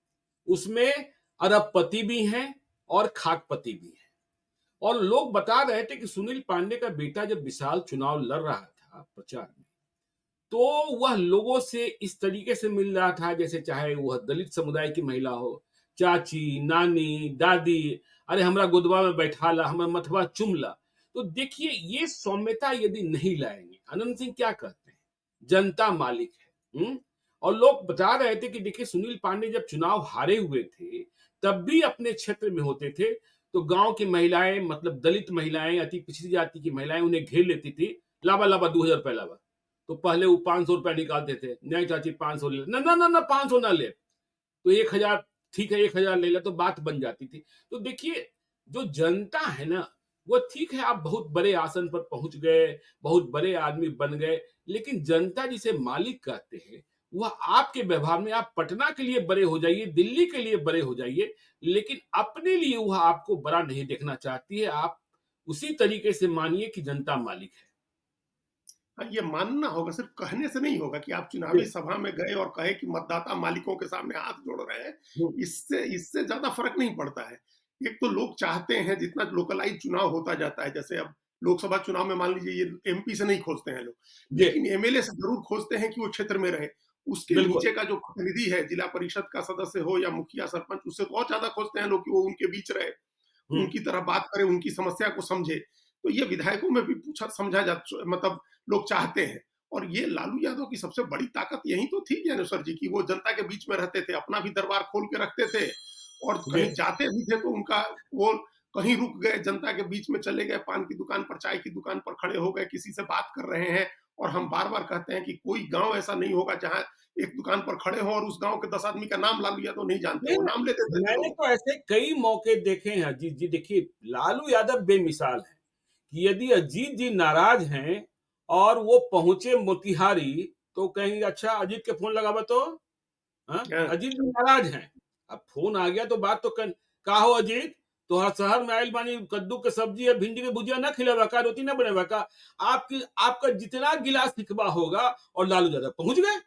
उसमें अरबपति भी हैं और खाकपति भी हैं। और लोग बता रहे थे कि सुनील पांडे का बेटा जब विशाल चुनाव लड़ रहा था प्रचार में, तो वह लोगों से इस तरीके से मिल रहा था जैसे चाहे वह दलित समुदाय की महिला हो, चाची, नानी, दादी, अरे हमरा गोदवा में बैठा ला, हमरा मथवा चुम ला। तो देखिए ये सौम्यता यदि नहीं लाएंगे, अनंत सिंह क्या कहते हैं, जनता मालिक है। और लोग बता रहे थे कि देखिए सुनील पांडे जब चुनाव हारे हुए थे, तब भी अपने क्षेत्र में होते थे, तो गांव की महिलाएं, मतलब दलित महिलाएं, अति पिछड़ी जाति की महिलाएं उन्हें घेर लेती थी, लावा लावा 2000 रुपए लावा। तो पहले वो 500 रुपया निकालते थे, नहीं चाची 500 ले, ना ना ना ना 500 ना ले, तो 1000, ठीक है 1000 ले ले, तो बात बन जाती थी। तो देखिए जो जनता है ना, वो ठीक है आप बहुत बड़े आसन पर पहुंच गए, बहुत बड़े आदमी बन गए, लेकिन जनता जिसे मालिक कहते हैं, वह आपके व्यवहार में, आप पटना के लिए बड़े हो जाइए, दिल्ली के लिए बड़े हो जाइए, लेकिन अपने लिए वह आपको बड़ा नहीं देखना चाहती है। आप उसी तरीके से मानिए कि जनता मालिक है। हाँ, ये मानना होगा, सिर्फ कहने से नहीं होगा कि आप चुनावी जी, सभा में गए और कहे कि मतदाता मालिकों के सामने हाथ जोड़ रहे हैं, हुँ, इससे इससे ज़्यादा फ़र्क नहीं पड़ता है। एक तो लोग चाहते हैं जितना लोकलाइज़ चुनाव होता जाता है, जैसे अब लोकसभा चुनाव में मान लीजिए ये एमपी से नहीं खोजते हैं लोग, जी, लेकिन एमएलए से ज़रूर खोजते हैं कि वो क्षेत्र में रहे। उसके बिल्कुल, नीचे का जो प्रतिनिधि है, जिला परिषद का सदस्य हो या मुखिया, सरपंच, उससे तो और ज़्यादा खोजते हैं लोग कि वो उनके बीच रहे, हुँ, उनकी तरह बात करे, उनकी समस्या को समझे। तो ये विधायकों में भी पूछा समझा जा मतलब लोग चाहते हैं। और ये लालू यादव की सबसे बड़ी ताकत यही तो थी ज्ञानेश्वर जी की, वो जनता के बीच में रहते थे, अपना भी दरबार खोल के रखते थे और जी, कहीं जाते भी थे तो उनका वो कहीं रुक गए, जनता के बीच में चले गए, पान की दुकान पर, चाय की दुकान पर खड़े हो गए, किसी से बात कर रहे हैं। और हम बार-बार कहते हैं कि कोई गाँव ऐसा नहीं होगा जहाँ एक दुकान पर खड़े हों और उस गाँव के 10 आदमी का नाम लालू यादव नहीं जानते, नहीं, वो नाम ले देते थे मैंने लोग। तो ऐसे कई मौके देखे हैं अजीत जी। देखिए, लालू यादव बेमिसाल हैं कि यदि अजीत जी नाराज़ हैं और वो पहुँचे मोतिहारी, तो कहेंगे अच्छा अजीत के फ़ोन लगावा तो, हाँ? हाँ। अजीत जी नाराज़ हैं। अब फ़ोन आ गया तो बात तो का हो अजीत? तोहार शहर में आइल बानी, कद्दू के सब्जी या भिंडी के भुजिया ना खिलावा का? रोटी ना बनावा का? आपका जितना गिलास सिकवा होगा, और लालू यादव पहुँच गए।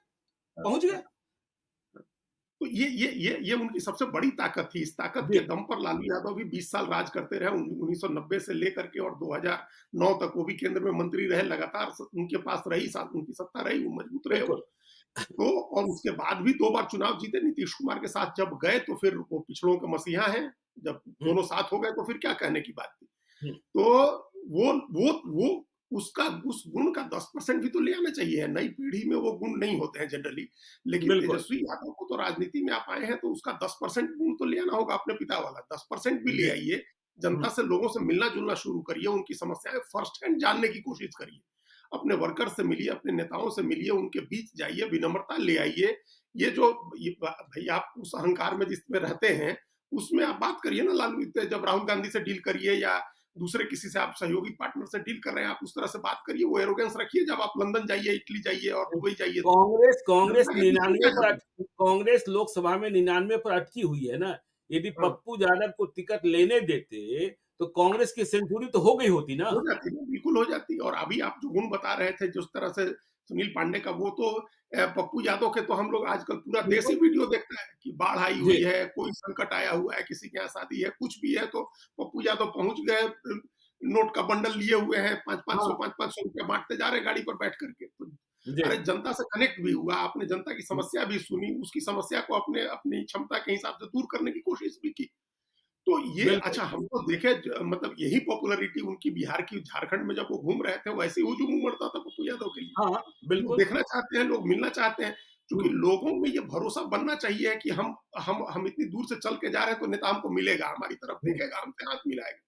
तो ये उनकी सबसे बड़ी ताकत थी। इस ताकत के जी, दम पर लालू यादव भी 20 साल राज करते रहे। 1990 से लेकर के और 2009 तक वो भी केंद्र में मंत्री रहे। लगातार उनके पास रही, साथ उनकी सत्ता रही, वो मजबूत रहे वो। बिल्कुल। तो और उसके बाद भी 2 बार चुनाव जीते। नीतीश कुमार के साथ जब गए तो फिर वो पिछड़ों के मसीहा हैं। जब हुँ, दोनों साथ हो गए तो फिर क्या कहने की बात थी। हुँ, तो वो उसका उस गुण का 10% भी तो ले आना चाहिए। नई पीढ़ी में वो गुण नहीं होते हैं जनरली। लेकिन बिल्कुल। तेजस्वी यादव को तो राजनीति में आप आए हैं तो उसका 10% गुण तो ले आना होगा अपने पिता वाला। 10% भी ले जी, आइए, हुँ, जनता से लोगों से मिलना-जुलना शुरू करिए, उनकी समस्याएँ फर्स्ट हैंड जानने की कोशिश करिए। अपने वर्कर से मिलिए, अपने नेताओं से मिलिए, उनके बीच जाइए, विनम्रता ले आइए। ये जो ये ब भई आप उस अहंकार में जिसमें रहते हैं, उसमें आप बात करिए ना लालू जब राहुल गांधी से डील करिए या दूसरे किसी से आप सहयोगी पार्टनर से डील कर रहे हैं, आप उस तरह से बात करिए, वो एरोगेंस रखिए जब आप लंदन जाइए, इटली जाइए और दुबई जाइए तो। कांग्रेस कांग्रेस जनता के बीच में 99 क्या पर करें? कांग्रेस लोकसभा में 99 पर अटकी हुई है ना। यदि हाँ, पप्पू यादव को टिकट लेने देते, तो कांग्रेस की सेंचुरी तो हो गई होती ना। हो जाती है, बिल्कुल हो जाती है। और अभी आप जो गुण बता रहे थे जिस तरह से सुनील पांडे का, वो तो पप्पू यादव के तो हम लोग आजकल पूरा देश ही बिल्कुल। वीडियो देखता है कि बाढ़ आई हुई जी, है, कोई संकट आया हुआ है, किसी के यहाँ शादी है, कुछ भी है तो पप्पू यादव पहुँच गए, नोट का बंडल लिए हुए हैं, 5-500 हाँ, 5-500 रुपया बाँटते जा रहे हैं गाड़ी पर बैठ कर के। तो जी, अरे जनता से कनेक्ट भी हुआ, आपने जनता की हुँ, समस्या भी सुनी, उसकी समस्या को अपने अपनी क्षमता के हिसाब से दूर करने की कोशिश भी की। तो ये बिल्कुल। अच्छा हम तो देखे मतलब यही पॉपुलैरिटी उनकी बिहार की, झारखंड में जब वो घूम रहे थे वैसे ही हुजूम उमड़ता था पप्पू यादव के लिए। हाँ, लोग बिल्कुल। देखना चाहते हैं, लोग मिलना चाहते हैं, क्योंकि हुँ, लोगों में ये भरोसा बनना चाहिए कि हम इतनी दूर से चल के जा रहे हैं तो नेता हमको मिलेगा, हमारी तरफ हुँ, देखेगा, हमसे हाथ मिलाएगा।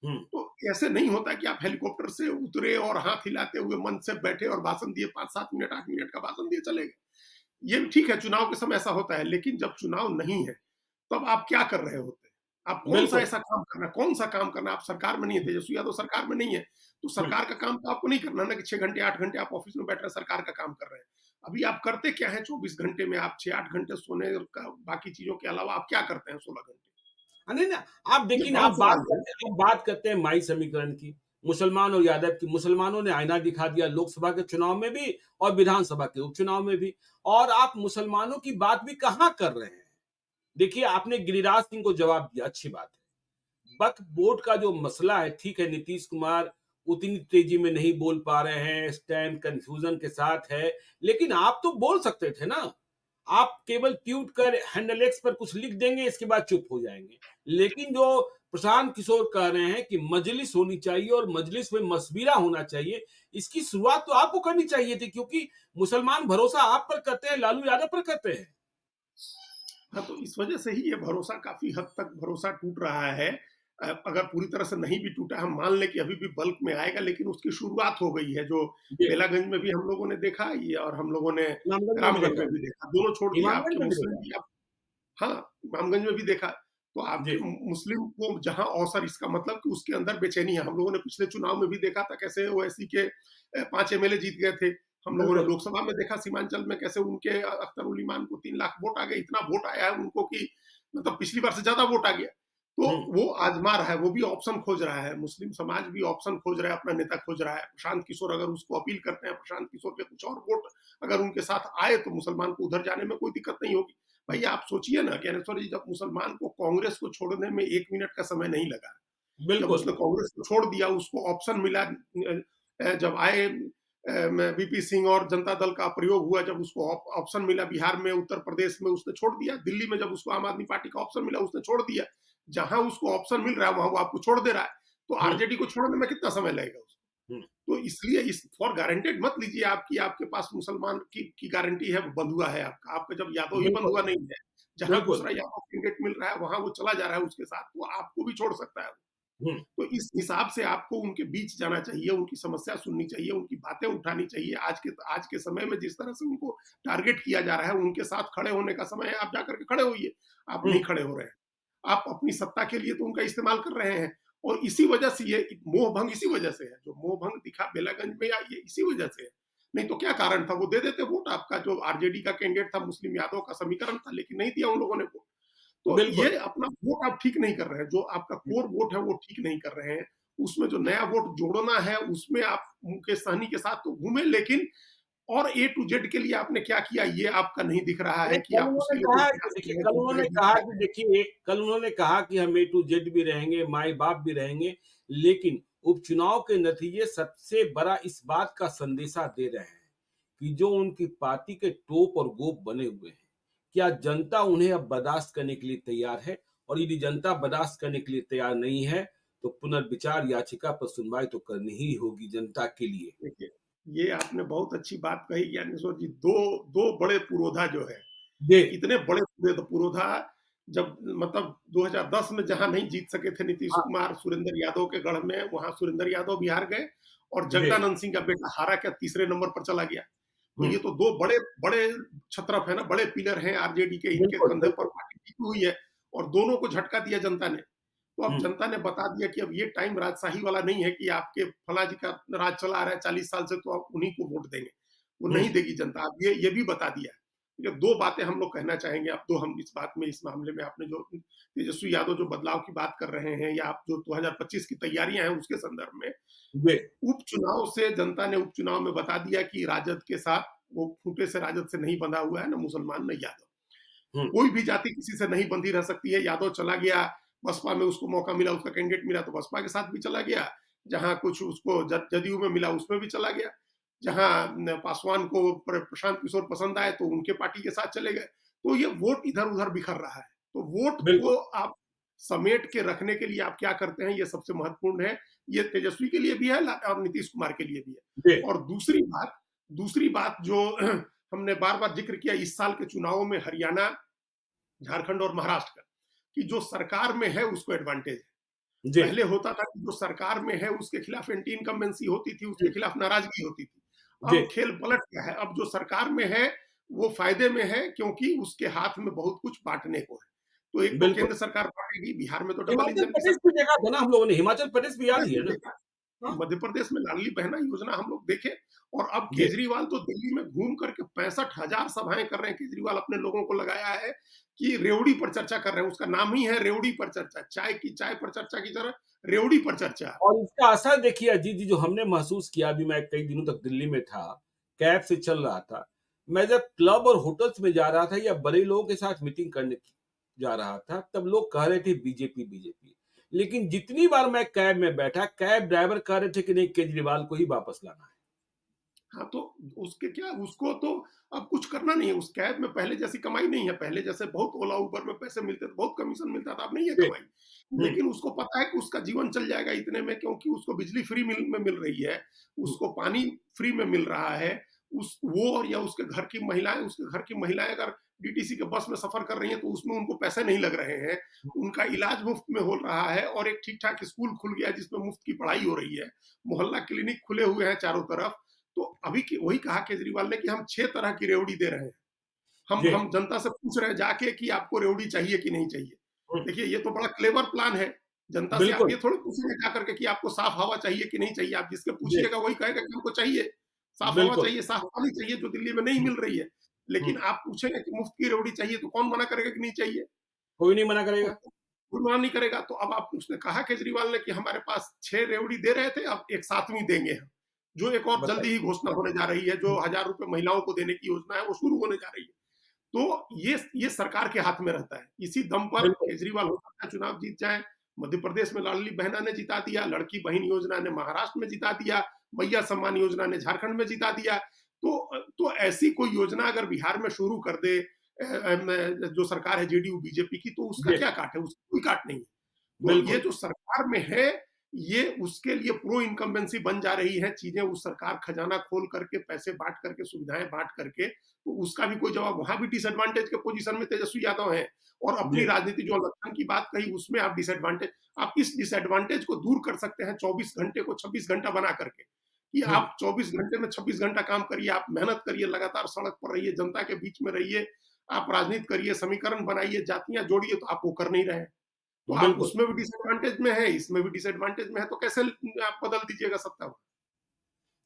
हुँ, तो ऐसे नहीं होता कि आप हेलीकॉप्टर से उतरे और हाथ हिलाते हुए मंच से बैठे और भाषण दिए, 5-7 मिनट 8 मिनट का भाषण दिए चले गए। ये भी ठीक है, चुनाव के समय ऐसा होता है, लेकिन जब चुनाव नहीं है, तब आप क्या कर रहे होते हैं? आप कौन-सा बिल्कुल। ऐसा काम करना है, कौन-सा काम करना है? आप सरकार में नहीं है, तेजस्वी यादव सरकार में नहीं है, तो हुँ। सरकार का काम तो आपको नहीं करना ना कि 6 घंटे, 8 घंटे आप ऑफ़िस में बैठ रहे हैं, सरकार का काम कर रहे हैं। अभी आप करते क्या हैं 24 घंटे में? आप 6-8 घंटे सोने का बाकी चीज़ों के अलावा आप क्या करते हैं 16 घंटे? नहीं ना, आप ये देखिए ना, बड़ा सवाल है। आप बात करते हैं माई समीकरण की, मुसलमान और यादव की। मुसलमानों ने आईना दिखा दिया लोकसभा के चुनाव में भी और विधानसभा के उपचुनाव में भी। और आप मुसलमानों की बात भी कहाँ कर रहे हैं? देखिए, आपने गिरिराज सिंह को जवाब दिया, अच्छी बात है। वक्फ बोर्ड का जो मसला है, ठीक है, नीतीश कुमार उतनी तेजी में नहीं बोल पा रहे हैं, स्टैंड कंफ्यूजन के साथ है, लेकिन आप तो बोल सकते थे ना। आप केवल ट्वीट कर हैंडल एक्स पर कुछ लिख देंगे, इसके बाद चुप हो जाएंगे। लेकिन जो प्रशांत किशोर कह रहे हैं कि मजलिस होनी चाहिए और मजलिस में मशविरा होना चाहिए, इसकी शुरुआत तो आपको करनी चाहिए थी, क्योंकि मुसलमान भरोसा आप पर करते हैं, लालू यादव पर करते हैं। हाँ, तो इस वजह से ही ये भरोसा काफ़ी हद तक भरोसा टूट रहा है। अगर पूरी तरह से नहीं भी टूटा, हम मान लें कि अभी भी बल्क में आएगा, लेकिन उसकी शुरुआत हो गई है, जो जी। बेलागंज में भी हम लोगों ने देखा ये और हम लोगों ने इमामगंज में भी रामगढ़ देखा में है। भी देखा। दोनों छोड़ दिया, इमामगंज आपके में भी मुस्लिम देखा है। भी आप हाँ, इमामगंज में भी देखा। तो जी। आपके मुस्लिम को जहाँ अवसर, इसका मतलब कि उसके अंदर बेचैनी है। हम लोगों ने पिछले चुनाव में भी देखा था कैसे ओवैसी के 5 एमएलए जीत गए थे। हम लोगों ने बिल्कुल। लोकसभा में देखा सीमांचल में कैसे उनके अख्तर उल ईमान को 3 लाख वोट आ गए। इतना वोट आया है उनको कि मतलब पिछली बार से ज़्यादा वोट आ गया। तो हुँ। वो आज़मा रहा है, वो भी ऑप्शन खोज रहा है। मुस्लिम समाज भी ऑप्शन खोज रहा है, अपना नेता खोज रहा है। प्रशांत किशोर अगर उसको अपील करते हैं, प्रशांत किशोर के कुछ और वोट अगर उनके साथ आए तो मुसलमान को उधर जाने में कोई दिक्कत नहीं होगी। भाई आप सोचिए ना, ज्ञानेश्वर जी, जब मुसलमान को कांग्रेस को छोड़ने में 1 मिनट का समय नहीं लगा। जब बिल्कुल। उसने कांग्रेस को छोड़ दिया, उसको ऑप्शन मिला, जब आए वीपी सिंह और जनता दल का प्रयोग हुआ, जब उसको ऑप्शन मिला बिहार में, उत्तर प्रदेश में, उसने छोड़ दिया। दिल्ली में जब उसको आम आदमी पार्टी का ऑप्शन मिला, उसने छोड़ दिया। जहां उसको ऑप्शन मिल रहा है वहां वो आपको छोड़ दे रहा है। तो हुँ। आरजेडी को छोड़ने में कितना समय लगेगा उसको? हुँ। तो इसलिए इस फॉर गारंटेड मत लीजिए आपकी आपके पास मुसलमान की गारंटी है, वो बंधुआ है आपका। आपका जब यादव ही बिल्कुल। बंधुआ नहीं है, जहां बिल्कुल। दूसरा यादव कैंडिडेट मिल रहा है वहां वो चला जा रहा है उसके साथ, वो आपको भी छोड़ सकता है। हुँ। तो इस हिसाब से आपको उनके बीच जाना चाहिए, उनकी समस्या सुननी चाहिए, उनकी बातें उठानी चाहिए। आज के समय में जिस तरह से उनको टारगेट किया जा रहा है, उनके साथ खड़े होने का समय है, आप जाकर के खड़े होइए। आप हुँ। नहीं खड़े हो रहे हैं। आप अपनी सत्ता के लिए तो उनका इस्तेमाल कर रहे हैं और इसी वजह से ये मोह भंग इसी वजह से है। जो मोह भंग दिखा बेलागंज में, या ये इसी वजह से है। नहीं तो क्या कारण था? वो दे देते वोट, आपका जो आरजेडी का कैंडिडेट था, मुस्लिम यादव का समीकरण था, लेकिन नहीं दिया उन लोगों ने वोट। तो बिल्कुल। ये अपना वोट आप ठीक नहीं कर रहे हैं, जो आपका हुँ। कोर वोट है वो ठीक नहीं कर रहे हैं। उसमें जो नया वोट जोड़ना है, उसमें आप मुकेश सहनी के साथ तो घूमे, लेकिन और ए टू जेड के लिए आपने क्या किया ये आपका नहीं दिख रहा है नहीं, कि आप उसके लिए कोई प्रयास कर रहे हैं, कल कोई उन्होंने बड़े कहा बूथ कि हैं। देखिए, कल उन्होंने कहा कि हम ए टू जेड भी रहेंगे, माई-बाप भी रहेंगे, लेकिन उपचुनाव के नतीजे सबसे बड़ा इस बात का संदेशा दे रहे हैं कि जो उनकी पार्टी के टोप और गोप बने हुए हैं, क्या जनता उन्हें अब बर्दाश्त करने के लिए तैयार है? और यदि जनता बर्दाश्त करने के लिए तैयार नहीं है, तो पुनर्विचार याचिका पर सुनवाई तो करनी ही होगी जनता के लिए। देखिए, ये आपने बहुत अच्छी बात कही ज्ञानेश्वर जी। 2 बड़े पुरोधा जो है, जी। इतने बड़े पुरोधा, जब मतलब 2010 में जहाँ नहीं जीत सके थे नीतीश हाँ। कुमार सुरेंद्र यादव के गढ़ में, वहाँ सुरेंद्र यादव भी हार गए और जी। जगदानंद सिंह का बेटा हारा क्या तीसरे नंबर पर चला गया। तो हुँ। ये तो 2 बड़े बड़े छत्रप है ना, बड़े पिलर हैं आरजेडी के, इनके बिल्कुल, कंधे पर बिल्कुल। पार्टी टिकी हुई है और दोनों को झटका दिया जनता ने। तो अब हुँ। जनता ने बता दिया कि अब ये टाइम राजशाही वाला नहीं है कि आपके फलां जी का राज चला आ रहा है 40 साल से, तो आप उन्हीं को वोट देंगे। वो हुँ। नहीं देगी जनता। अब ये भी बता दिया है। ये 2 बातें हम लोग कहना चाहेंगे। अब तो हम इस बात में, इस मामले में आपने जो तेजस्वी यादव जो बदलाव की बात कर रहे हैं, या आप जो 2025 की तैयारियां हैं उसके संदर्भ में, जी। उपचुनाव से जनता ने उपचुनाव में बता दिया कि राजद के साथ वो खूंटे से राजद से नहीं बंधा हुआ है, ना मुसलमान न यादव। हुँ। कोई भी जाति किसी से नहीं बंधी रह सकती है। यादव चला गया, बसपा में उसको मौका मिला, उसका कैंडिडेट मिला तो बसपा के साथ भी चला गया। जहाँ कुछ उसको जदयू में मिला उसमें भी चला गया। जहाँ पासवान को प्रशांत किशोर पसंद आए तो उनके पार्टी के साथ चले गए। तो ये वोट इधर-उधर बिखर रहा है। तो वोट को बिल्कुल। आप समेट के रखने के लिए आप क्या करते हैं, ये सबसे महत्वपूर्ण है। ये तेजस्वी के लिए भी है और नीतीश कुमार के लिए भी जी। है। और दूसरी बात जो हमने बार-बार जिक्र किया इस साल के चुनावों में, हरियाणा, झारखंड और महाराष्ट्र का, कि जो सरकार में है उसको एडवांटेज है। जी। पहले होता था कि जो सरकार में है उसके खिलाफ एंटी इनकम्बेंसी होती थी, उसके जी। खिलाफ नाराजगी होती थी। जी। अब खेल पलट गया है। अब जो सरकार में है वो फायदे में है, क्योंकि उसके हाथ में बहुत कुछ बांटने को है। तो एक तो बिल्कुल। केंद्र सरकार बाँटेगी, बिहार में तो डबल हिमाचल इंजन की प्रदेश सरकार। भी देखा था ना हम लोगों ने, हिमाचल प्रदेश भी याद प्रदेश ही है में ना? देखा, हाँ, मध्य प्रदेश में लाडली बहना योजना हम लोग देखे, और अब जी, केजरीवाल तो दिल्ली में घूम करके 65,000 सभाएँ कर रहे हैं। केजरीवाल अपने लोगों को लगाया है कि रेवड़ी पर चर्चा कर रहे हैं, उसका नाम ही है रेवड़ी पर चर्चा, चाय पर चर्चा की तरह रेवड़ी पर चर्चा। और इसका असर देखिए अजीत जी जो हमने महसूस किया, अभी मैं कई दिनों तक दिल्ली में था, कैब से चल रहा था। मैं जब क्लब और होटल्स में जा रहा था या बड़े लोगों के साथ मीटिंग करने जा रहा था, तब लोग कह रहे थे बीजेपी, बीजेपी। लेकिन जितनी बार मैं कैब में बैठा, कैब ड्राइवर कह रहे थे कि नहीं केजरीवाल को ही वापस लाना है। हाँ, तो उसके क्या, उसको तो अब कुछ करना नहीं है, उस कैब में पहले जैसी कमाई नहीं है, पहले जैसे बहुत ओला उबर में पैसे मिलते थे, बहुत कमीशन मिलता था, अब नहीं है जी, कमाई। हुँ, लेकिन उसको पता है कि उसका जीवन चल जाएगा इतने में, क्योंकि उसको बिजली फ्री मिल रही है, हुँ, उसको पानी फ्री में मिल रहा है, उस वो और या उसके घर की महिलाएँ अगर डीटीसी के बस में सफ़र कर रही हैं, तो उसमें उनको पैसे नहीं लग रहे हैं, हुँ, उनका इलाज मुफ्त में हो रहा है, और एक ठीक-ठाक स्कूल खुल गया है जिसमें मुफ्त की पढ़ाई हो रही है, मोहल्ला क्लिनिक खुले हुए हैं चारों तरफ। तो अभी की वही कहा केजरीवाल ने कि हम 6 तरह की रेवड़ी दे रहे हैं। जी, हम जनता से पूछ रहे हैं जाके कि आपको रेवड़ी चाहिए कि नहीं चाहिए? हुँ, देखिए, ये तो बड़ा क्लेवर प्लान है। जनता से आप बिल्कुल, ये थोड़ी पूछेंगे जा करके कि आपको साफ हवा चाहिए कि नहीं चाहिए? आप जिसके जी, पूछिएगा वही कहेगा कि हमको चाहिए। साफ हवा बिल्कुल, चाहिए, साफ पानी चाहिए, जो दिल्ली में नहीं हुँ, मिल रही है। हुँ, लेकिन आप पूछेंगे कि मुफ्त की रेवड़ी चाहिए, तो कौन मना करेगा कि नहीं चाहिए? कोई नहीं मना तो करेगा। कोई मना नहीं करेगा। तो अब आप उसने कहा केजरीवाल ने कि हमारे पास 6 रेवड़ी दे रहे थे, अब एक 7वीं देंगे हम। जो एक और जल्दी बताइए। ही घोषणा होने जा रही है, जो हुँ, ₹1000 महिलाओं को देने की योजना है, वो शुरू होने जा रही है। तो ये सरकार के हाथ में रहता है। इसी दम पर बिल्कुल, केजरीवाल हो सकता है चुनाव जीत जाएँ। मध्य प्रदेश में लाडली बहना ने जिता दिया, लड़की बहन योजना ने महाराष्ट्र में जिता दिया, मैया सम्मान योजना ने झारखंड में जिता दिया। तो ऐसी कोई योजना अगर बिहार में शुरू कर दे जो सरकार है जेडीयू बीजेपी की, तो उसका जी, क्या काट है? उसका कोई काट नहीं है। तो ये बिल्कुल, जो सरकार में है, ये उसके लिए प्रो इनकम्बेंसी बन जा रही है, चीज़ें उस सरकार खजाना खोल करके, पैसे बाँट करके, सुविधाएँ बाँट करके, तो उसका भी कोई जवाब, वहाँ भी डिसएडवांटेज के पोज़ीशन में तेजस्वी यादव हैं, और अपनी जी, राजनीति जो लक्षण की बात कही, उसमें आप डिसएडवांटेज, आप इस डिसएडवांटेज को दूर कर सकते हैं 24 घंटे को 26 घंटा बना करके, कि हुँ, आप 24 घंटे में 26 घंटा काम करिए, आप मेहनत करिए, लगातार सड़क पर रहिए, जनता के बीच में रहिए, आप राजनीति करिए, समीकरण बनाइए, जातियाँ जोड़िए, तो आप वो कर नहीं रहे हैं। तो आप बिल्कुल। उसमें भी डिसएडवांटेज में है, इसमें भी डिसएडवांटेज में है, तो कैसे आप बदल दीजिएगा सत्ता को?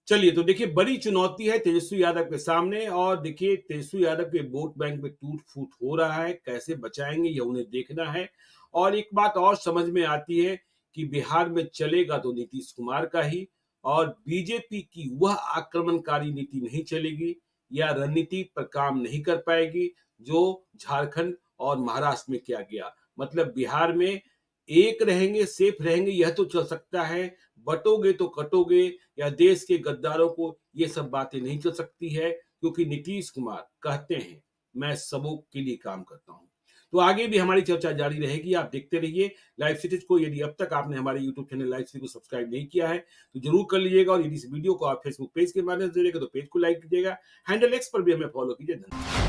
चलिए, तो देखिए बड़ी चुनौती है तेजस्वी यादव के सामने और देखिए तेजस्वी यादव के वोट बैंक में टूट-फूट हो रहा है, कैसे बचाएँगे ये उन्हें देखना है। और एक बात और समझ में आती है कि बिहार में चलेगा तो नीतीश कुमार का ही और बीजेपी की वह आक्रमणकारी नीति नहीं चलेगी या रणनीति पर काम नहीं कर पाएगी, जो झारखंड और महाराष्ट्र में किया गया। मतलब बिहार में एक रहेंगे, सेफ रहेंगे यह तो चल सकता है, बँटोगे तो कटोगे या देश के गद्दारों को ये सब बातें नहीं चल सकती है क्योंकि नीतीश कुमार कहते हैं मैं सबों के लिए काम करता हूँ। तो आगे भी हमारी चर्चा जारी रहेगी, आप देखते रहिए लाइव सिटीज़ को। यदि अब तक आपने हमारे यूट्यूब चैनल लाइव सिटी को सब्सक्राइब नहीं किया है, तो ज़रूर कर लीजिएगा और यदि इस वीडियो को आप फेसबुक पेज के माध्यम से देखेंगे तो पेज को लाइक कीजिएगा। हैंडल एक्स पर भी हमें फॉलो कीजिए। धन्यवाद।